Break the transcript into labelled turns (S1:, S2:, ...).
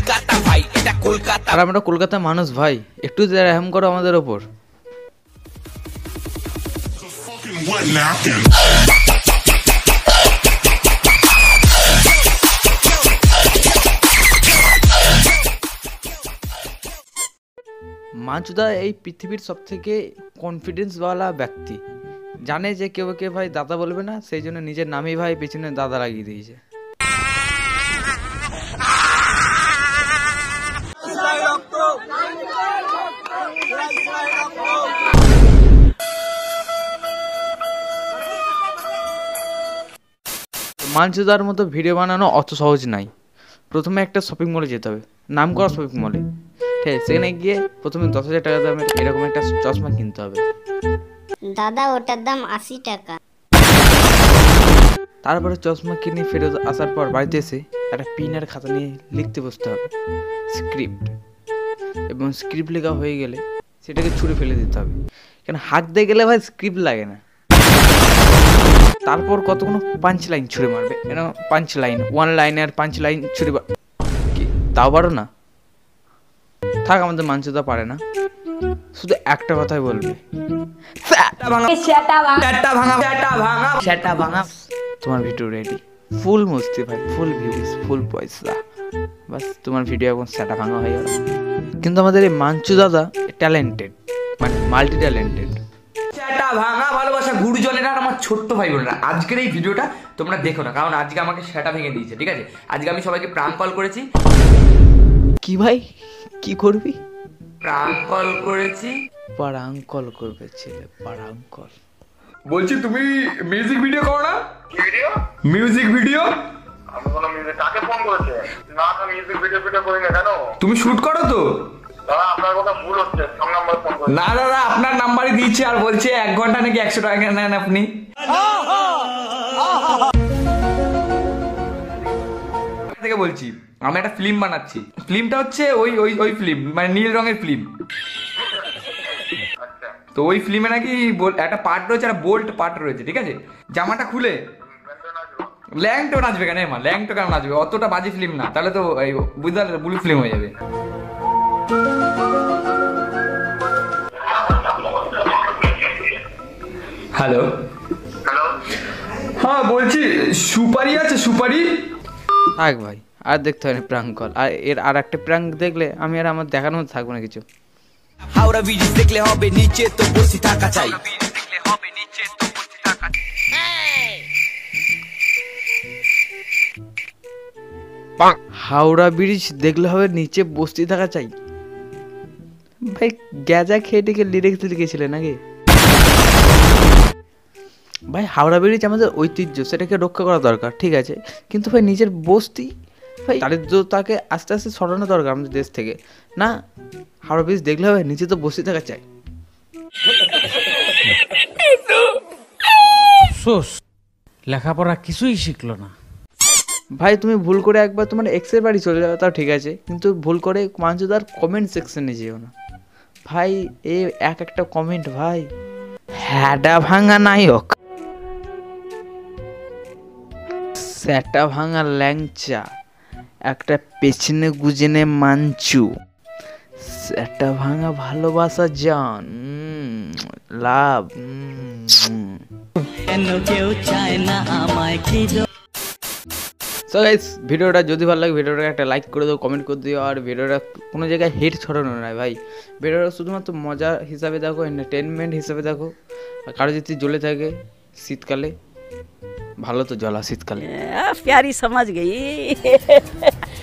S1: কলকাতা ভাই, এটা কলকাতা।
S2: আর আমরা কলকাতার মানুষ ভাই, একটু রহম করো আমাদের ওপর। মাঞ্চুদা এই পৃথিবীর সব থেকে কনফিডেন্সওয়ালা ব্যক্তি, জানে যে কেউ কে ভাই দাদা বলবে না, সেই জন্য নিজের নামই ভাই পেছনে দাদা লাগিয়ে দিয়েছে। মাঞ্চুদার মতো ভিডিও বানানো অত সহজ নাই। প্রথমে একটা শপিং মলে যেতে হবে, নাম করা শপিং মলে, ঠিক আছে? সেখানে গিয়ে প্রথমে 10,000 টাকা দামের এরকম একটা চশমা কিনতে হবে।
S3: দাদা ওটার দাম 80 টাকা।
S2: তারপরে চশমা কিনে ফেরত আসার পর বাড়িতে এসে একটা পেন আর খাতা নিয়ে লিখতে বসতে হবে স্ক্রিপ্ট, এবং স্ক্রিপ্ট লেখা হয়ে গেলে সেটাকে ছুঁড়ে ফেলে দিতে হবে, কেন হাত দিয়ে গেলে ভাই স্ক্রিপ্ট লাগে না। তারপর কতগুলো পাঞ্চ লাইন ছুঁড়ে মারবে, পাঞ্চ লাইন, 1 লাইনের পাঞ্চ লাইন ছুঁড়ে কি তাও পারো না? থাক, আমাদের মাঞ্চুদা পারে না, শুধু একটা কথাই বলবে, তোমার ভিডিও রেডি, ফুল মস্তি ভাই, ফুল ভিউজ, ফুল পয়সা, বাস তোমার ভিডিও এখন সেটা ভাঙা হয়ে গেল। কিন্তু আমাদের এই মাঞ্চু দাদা ট্যালেন্টেড, মানে মাল্টি ট্যালেন্টেড।
S4: সেটা ভাঙা ভালোবাসা গুরুজনেরা আর আমার ছোট্ট ভাই বোনেরা, আজকের এই ভিডিওটা তোমরা দেখো না, কারণ আজকে আমাকে সেটা ভেঙে দিয়েছে, ঠিক আছে? আজকে আমি সবাইকে প্রাঙ্ক কল করেছি।
S2: কি ভাই, কি করবি?
S4: প্রাঙ্ক কল করেছি।
S2: পারাঙ্ক কল করবে ছেলে, পারাঙ্ক কল।
S4: বলছি তুমি মিউজিক ভিডিও করো না? ভিডিও? Music video?
S5: আমি কোনো মিউজিক, কাকে ফোন করেছে? না না, মিউজিক ভিডিও করি না। কেন?
S4: তুমি শুট করো তো?
S5: দাদা আপনার কথা ভুল হচ্ছে, সব নাম্বারে ফোন করেছে।
S4: না দাদা, আপনার নাম্বারই দিয়েছে আর বলছে 1 ঘন্টা নাকি 100 টাকা নেন আপনি। থেকে বলছি, আমি একটা ফিল্ম বানাচ্ছি, ফিল্মটা হচ্ছে ওই ফিল্ম, মানে নীল রঙের ফিল্ম। তো ওই ফিল্মে নাকি একটা পার্ট রয়েছে, একটা বোল্ট পার্ট রয়েছে, ঠিক আছে? জামাটা খুলে ল্যাংটো নাচবে কেন? মা ল্যাংটো কেন নাচবে? অতটা বাজে ফিল্ম না, তাহলে তো বুঝতে পারলে ব্লু ফিল্ম হয়ে যাবে। হ্যালো
S5: হ্যালো,
S4: হ্যাঁ বলছি, সুপারি আছে? সুপারি?
S2: থাক ভাই, আর দেখতে হয় না প্রাঙ্ক কল। আর এর আর একটা প্রাঙ্ক দেখলে আমি আর আমার দেখার মতো থাকবো না কিছু।
S1: হাওড়া ব্রিজ দেখলে হবে নিচে তো বসে থাকা চাই।
S2: হাওড়া ব্রিজ দেখলে হবে নিচে বসতে থাকা চাই? ভাই গ্যাজা খেয়ে টেকে লিরিক্স লিখেছিলেন নাকি ভাই? হাওড়া ব্রিজ আমাদের ঐতিহ্য, সেটাকে রক্ষা করা দরকার, ঠিক আছে, কিন্তু ভাই নিজের বস্তি, ভাই দারিদ্রতাকে আস্তে আস্তে সরানো দরকার আমাদের দেশ থেকে। না, হাওড়া ব্রিজ দেখলে হবে নিচে তো বসে থাকা চাই।
S6: লেখাপড়া কিছুই শিখলো না
S2: ভাই। তুমি ভুল করে একবার তোমার এক্সের বাড়ি চলে যাও তাও ঠিক আছে, কিন্তু ভুল করে মাঞ্চুদার কমেন্ট সেকশনে যেও না ভাই। এই একটা কমেন্ট ভাই, হ্যাডা ভাঙা নায়ক, স্যাটা ভাঙা ল্যাংচা, একটা পেছনে গুজেনে মাঞ্চু, স্যাটা ভাঙা ভালোবাসা জান, লাভ। সো গাইস, ভিডিওটা যদি ভালো লাগে ভিডিওটাকে একটা লাইক করে দাও, কমেন্ট করে দিও, আর ভিডিওটা কোনো জায়গায় হেট ছড়ানো নয় ভাই। ভিডিওটা শুধুমাত্র মজা হিসাবে দেখো, এন্টারটেনমেন্ট হিসাবে দেখো। আর কারো যদি জ্বলে থাকে শীতকালে, ভালো তো জ্বলা শীতকালে।
S7: प्यारी समझ गई